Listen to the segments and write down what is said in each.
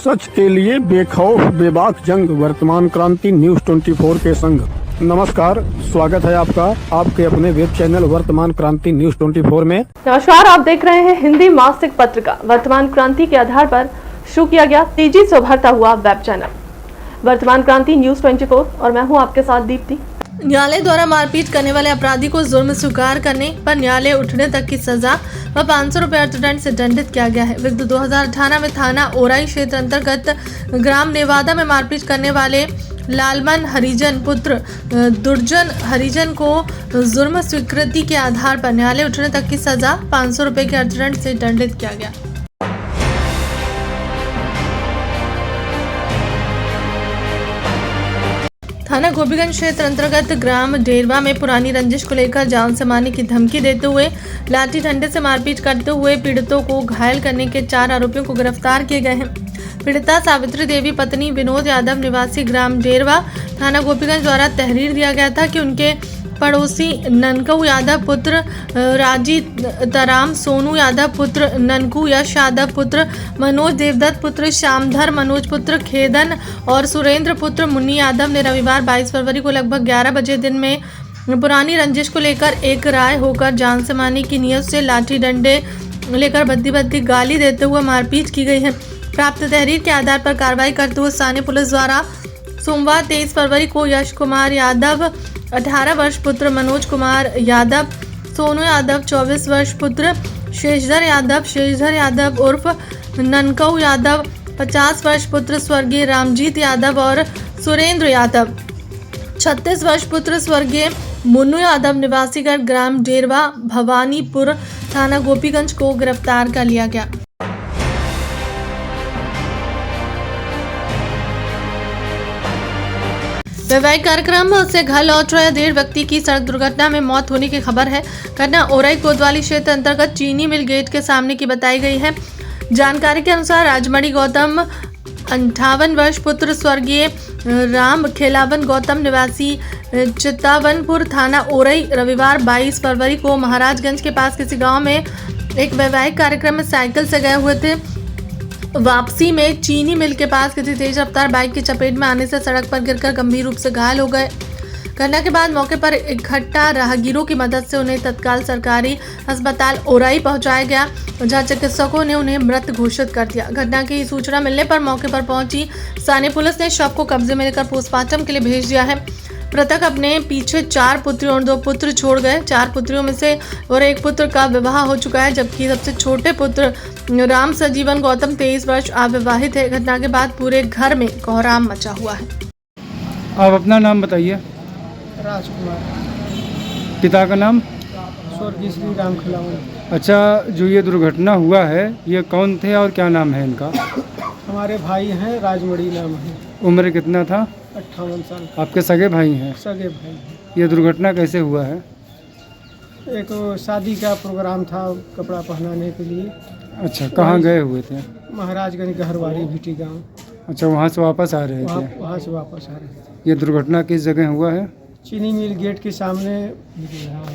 सच के लिए बेखौफ बेबाक जंग, वर्तमान क्रांति न्यूज 24 के संग। नमस्कार, स्वागत है आपका आपके अपने वेब चैनल वर्तमान क्रांति न्यूज 24 में। नमस्कार, आप देख रहे हैं हिंदी मासिक पत्रिका वर्तमान क्रांति के आधार पर शुरू किया गया तेजी से उभरता हुआ वेब चैनल वर्तमान क्रांति न्यूज 24 और मैं हूं आपके साथ दीप्ति। न्यायालय द्वारा मारपीट करने वाले अपराधी को जुर्म स्वीकार करने पर न्यायालय उठने तक की सजा व 500 रुपये अर्थदंड से दंडित किया गया है। विगत 2018 में थाना ओराई क्षेत्र अंतर्गत ग्राम नेवादा में मारपीट करने वाले लालमन हरिजन पुत्र दुर्जन हरिजन को जुर्म स्वीकृति के आधार पर न्यायालय उठने तक की सजा 500 रुपये के अर्थदंड से दंडित किया गया। थाना गोपीगंज क्षेत्र अंतर्गत ग्राम डेरवा में पुरानी रंजिश को लेकर जान से मारने की धमकी देते हुए लाठी डंडे से मारपीट करते हुए पीड़ितों को घायल करने के 4 आरोपियों को गिरफ्तार किए गए हैं। पीड़िता सावित्री देवी पत्नी विनोद यादव निवासी ग्राम डेरवा थाना गोपीगंज द्वारा तहरीर दिया गया था कि उनके पड़ोसी ननकू यादव पुत्र राजी तराम, सोनू यादव पुत्र ननकू, यश यादव पुत्र मनोज, देवदत्त पुत्र श्यामधर, मनोज पुत्र खेदन और सुरेंद्र पुत्र मुन्नी यादव ने रविवार 22 फरवरी को लगभग 11 बजे दिन में पुरानी रंजिश को लेकर एक राय होकर जान से मारने की नियत से लाठी डंडे लेकर बद्दी गाली देते हुए मारपीट की गई है। प्राप्त तहरीर के आधार पर कार्रवाई करते हुए स्थानीय पुलिस द्वारा सोमवार 23 फरवरी को यश कुमार यादव 18 वर्ष पुत्र मनोज कुमार यादव, सोनू यादव 24 वर्ष पुत्र शेषधर यादव उर्फ ननकऊ यादव 50 वर्ष पुत्र स्वर्गीय रामजीत यादव और सुरेंद्र यादव 36 वर्ष पुत्र स्वर्गीय मुन्नू यादव निवासीगढ़ ग्राम डेरवा भवानीपुर थाना गोपीगंज को गिरफ्तार कर लिया गया। वैवाहिक कार्यक्रम से घर लौट रहे 1.5 व्यक्ति की सड़क दुर्घटना में मौत होने की खबर है। घटना ओराई कोतवाली क्षेत्र अंतर्गत चीनी मिल गेट के सामने की बताई गई है। जानकारी के अनुसार राजमणि गौतम 58 वर्ष पुत्र स्वर्गीय राम खेलावन गौतम निवासी चित्तावनपुर थाना ओराई रविवार 22 फरवरी को महाराजगंज के पास किसी गाँव में एक वैवाहिक कार्यक्रम में साइकिल से गए हुए थे। वापसी में चीनी मिल के पास किसी तेज रफ्तार बाइक की चपेट में आने से सड़क पर गिरकर गंभीर रूप से घायल हो गए। घटना के बाद मौके पर इकट्ठा राहगीरों की मदद से उन्हें तत्काल सरकारी अस्पताल ओराई पहुंचाया गया, जहां चिकित्सकों ने उन्हें मृत घोषित कर दिया। घटना की सूचना मिलने पर मौके पर पहुंची स्थानीय पुलिस ने शव को कब्जे में लेकर पोस्टमार्टम के लिए भेज दिया है। मृतक अपने पीछे 4 पुत्रियों और 2 पुत्र छोड़ गए। 4 पुत्रियों में से और 1 पुत्र का विवाह हो चुका है, जबकि सबसे छोटे पुत्र राम सजीवन गौतम 23 वर्ष अविवाहित है। घटना के बाद पूरे घर में कोहराम मचा हुआ है। आप अपना नाम बताइए। राजकुमार। पिता का नाम? स्वर्गीय श्री राम खिलावन। अच्छा, जो ये दुर्घटना हुआ है ये कौन थे और क्या नाम है इनका? हमारे भाई हैं, राजमणि नाम है। उम्र कितना था? 58 साल। आपके सगे भाई हैं? सगे भाई हैं। ये दुर्घटना कैसे हुआ है? एक शादी का प्रोग्राम था कपड़ा पहनाने के लिए। अच्छा, कहाँ गए हुए थे? महाराजगंज गहरवाड़ी भीटी गांव। अच्छा, वहाँ से वापस आ रहे थे? वहाँ से वापस आ रहे थे। ये दुर्घटना किस जगह हुआ है? चीनी मिल गेट के सामने।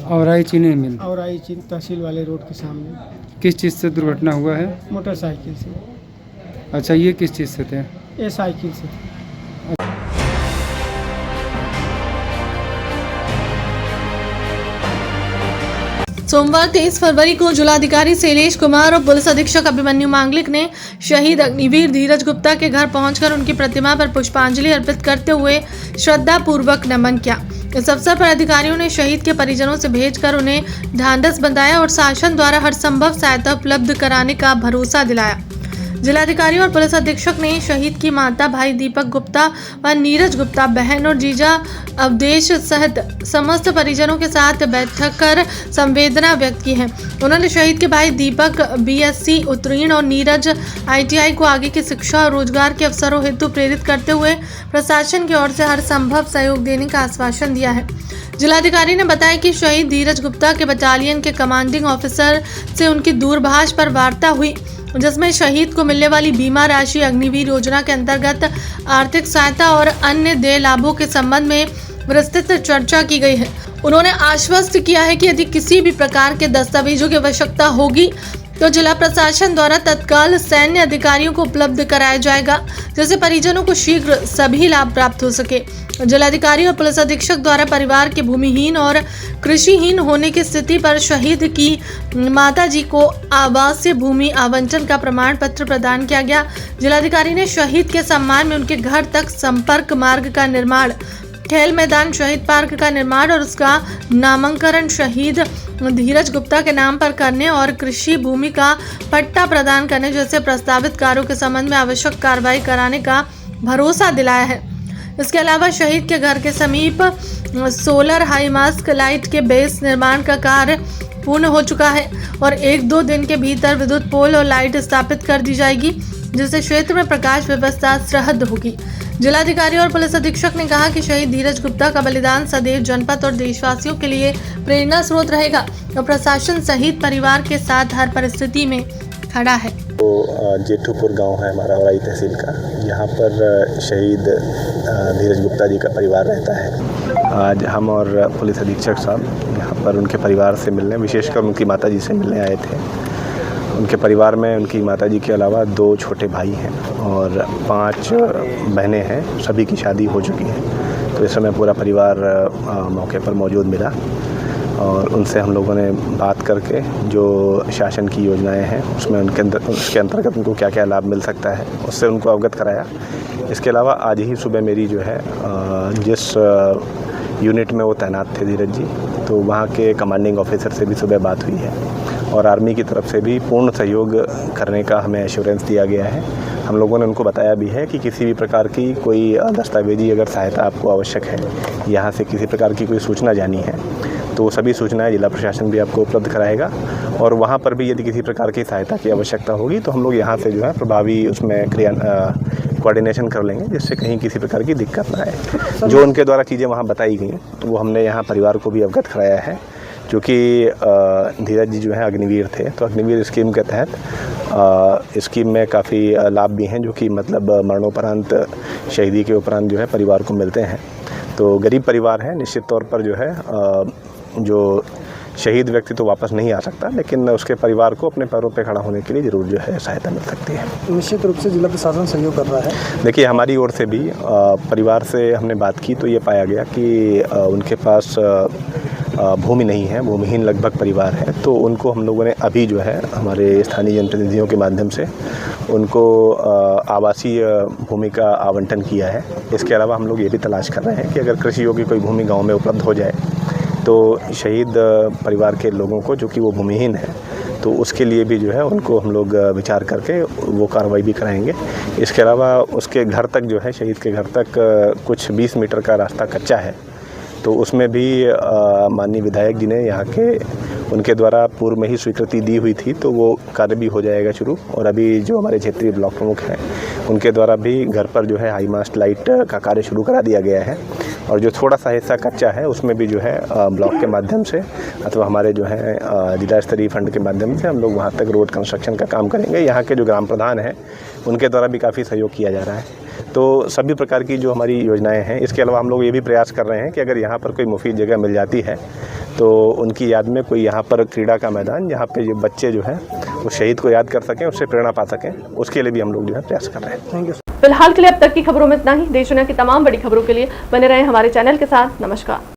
औराई चीनी मिल? औराई तहसील वाले रोड के सामने। किस चीज़ से दुर्घटना हुआ है? मोटरसाइकिल से। अच्छा, ये किस चीज़ से थे? ये साइकिल से थे। सोमवार 23 फरवरी को जिलाधिकारी शैलेश कुमार और पुलिस अधीक्षक अभिमन्यु मांगलिक ने शहीद अग्निवीर धीरज गुप्ता के घर पहुंचकर उनकी प्रतिमा पर पुष्पांजलि अर्पित करते हुए श्रद्धा पूर्वक नमन किया। इस अवसर पर अधिकारियों ने शहीद के परिजनों से भेंटकर उन्हें ढांढस बंधाया और शासन द्वारा हर संभव सहायता उपलब्ध कराने का भरोसा दिलाया। जिलाधिकारी और पुलिस अधीक्षक ने शहीद की माता भाई दीपक गुप्ता व नीरज गुप्ता, बहन और जीजा अवधेश सहित समस्त परिजनों के साथ बैठक कर संवेदना व्यक्त की है। उन्होंने शहीद के भाई दीपक BSc उत्तीर्ण और नीरज ITI को आगे की शिक्षा और रोजगार के अवसरों हेतु प्रेरित करते हुए प्रशासन की ओर से हर संभव सहयोग देने का आश्वासन दिया है। जिलाधिकारी ने बताया कि शहीद धीरज गुप्ता के बटालियन के कमांडिंग ऑफिसर से उनकी दूरभाष पर वार्ता हुई, जिसमें शहीद को मिलने वाली बीमा राशि, अग्निवीर योजना के अंतर्गत आर्थिक सहायता और अन्य देय लाभों के संबंध में विस्तृत चर्चा की गई है। उन्होंने आश्वस्त किया है कि यदि किसी भी प्रकार के दस्तावेजों की आवश्यकता होगी तो जिला प्रशासन द्वारा तत्काल सैन्य अधिकारियों को उपलब्ध कराया जाएगा, जिससे परिजनों को शीघ्र सभी लाभ प्राप्त हो सके। जिलाधिकारी और पुलिस अधीक्षक द्वारा परिवार के भूमिहीन और कृषिहीन होने की स्थिति पर शहीद की माताजी को आवासीय भूमि आवंटन का प्रमाण पत्र प्रदान किया गया। जिलाधिकारी ने शहीद के सम्मान में उनके घर तक संपर्क मार्ग का निर्माण, खेल मैदान, शहीद पार्क का निर्माण और उसका नामांकन शहीद धीरज गुप्ता के नाम पर करने और कृषि भूमि का पट्टा प्रदान करने जैसे प्रस्तावित कार्यों के संबंध में आवश्यक कार्रवाई कराने का भरोसा दिलाया है। इसके अलावा शहीद के घर के समीप सोलर हाई मास्क लाइट के बेस निर्माण का कार्य पूर्ण हो चुका है और 1-2 दिन के भीतर विद्युत पोल और लाइट स्थापित कर दी जाएगी, जिससे क्षेत्र में प्रकाश व्यवस्था सुदृढ़ होगी। जिलाधिकारी और पुलिस अधीक्षक ने कहा कि शहीद धीरज गुप्ता का बलिदान सदैव जनपद और देशवासियों के लिए प्रेरणा स्रोत रहेगा और प्रशासन सहित परिवार के साथ हर परिस्थिति में खड़ा है। तो जेठूपुर गांव है हमारा औराई तहसील का, यहाँ पर शहीद धीरज गुप्ता जी का परिवार रहता है। आज हम और पुलिस अधीक्षक साहब यहाँ पर उनके परिवार से मिलने, विशेषकर उनकी माताजी से मिलने आए थे। उनके परिवार में उनकी माताजी के अलावा 2 छोटे भाई हैं और 5 बहनें हैं, सभी की शादी हो चुकी है। तो इस समय पूरा परिवार मौके पर मौजूद मिला और उनसे हम लोगों ने बात करके जो शासन की योजनाएं हैं उसमें उसके अंतर्गत उनको क्या क्या लाभ मिल सकता है उससे उनको अवगत कराया। इसके अलावा आज ही सुबह मेरी जो है जिस यूनिट में वो तैनात थे धीरज जी, तो वहाँ के कमांडिंग ऑफिसर से भी सुबह बात हुई है और आर्मी की तरफ से भी पूर्ण सहयोग करने का हमें एश्योरेंस दिया गया है। हम लोगों ने उनको बताया भी है कि किसी भी प्रकार की कोई दस्तावेजी अगर सहायता आपको आवश्यक है, यहाँ से किसी प्रकार की कोई सूचना जानी है, तो वो सभी सूचनाएं जिला प्रशासन भी आपको उपलब्ध कराएगा और वहाँ पर भी यदि किसी प्रकार की सहायता की आवश्यकता होगी तो हम लोग यहाँ से जो है प्रभावी उसमें कोऑर्डिनेशन कर लेंगे, जिससे कहीं किसी प्रकार की दिक्कत ना आए। जो उनके द्वारा चीज़ें वहाँ बताई गई वो हमने यहाँ परिवार को भी अवगत कराया है। क्योंकि धीरज जी जो है अग्निवीर थे, तो अग्निवीर स्कीम के तहत स्कीम में काफ़ी लाभ भी हैं जो कि मतलब मरणोपरांत, शहीदी के उपरांत जो है परिवार को मिलते हैं। तो गरीब परिवार है, निश्चित तौर पर जो है जो शहीद व्यक्ति तो वापस नहीं आ सकता, लेकिन उसके परिवार को अपने पैरों पे खड़ा होने के लिए ज़रूर जो है सहायता मिल सकती है। निश्चित रूप से जिला प्रशासन सहयोग कर रहा है। देखिए, हमारी ओर से भी परिवार से हमने बात की तो ये पाया गया कि उनके पास भूमि नहीं है, भूमिहीन लगभग परिवार है। तो उनको हम लोगों ने अभी जो है हमारे स्थानीय जनप्रतिनिधियों के माध्यम से उनको आवासीय भूमि का आवंटन किया है। इसके अलावा हम लोग ये भी तलाश कर रहे हैं कि अगर कृषि योग्य कोई भूमि गांव में उपलब्ध हो जाए तो शहीद परिवार के लोगों को, जो कि वो भूमिहीन है, तो उसके लिए भी जो है उनको हम लोग विचार करके वो कार्रवाई भी कराएंगे। इसके अलावा उसके घर तक जो है, शहीद के घर तक कुछ 20 मीटर का रास्ता कच्चा है, तो उसमें भी माननीय विधायक जी ने यहाँ के उनके द्वारा पूर्व में ही स्वीकृति दी हुई थी, तो वो कार्य भी हो जाएगा शुरू। और अभी जो हमारे क्षेत्रीय ब्लॉक प्रमुख हैं उनके द्वारा भी घर पर जो है हाई मास्ट लाइट का कार्य शुरू करा दिया गया है। और जो थोड़ा सा हिस्सा कच्चा है उसमें भी जो है ब्लॉक के माध्यम से अथवा हमारे जो है जिला स्तरीय फंड के माध्यम से हम लोग वहाँ तक रोड कंस्ट्रक्शन का काम करेंगे। यहाँ के जो ग्राम प्रधान हैं उनके द्वारा भी काफ़ी सहयोग किया जा रहा है। तो सभी प्रकार की जो हमारी योजनाएं हैं, इसके अलावा हम लोग ये भी प्रयास कर रहे हैं कि अगर यहाँ पर कोई मुफीद जगह मिल जाती है तो उनकी याद में कोई यहाँ पर क्रीड़ा का मैदान, जहाँ पे जो बच्चे जो हैं वो शहीद को याद कर सकें, उससे प्रेरणा पा सकें, उसके लिए भी हम लोग जो है प्रयास कर रहे हैं। Thank you. फिलहाल के लिए अब तक की खबरों में इतना ही। देश दुनिया की तमाम बड़ी खबरों के लिए बने रहें हमारे चैनल के साथ। नमस्कार।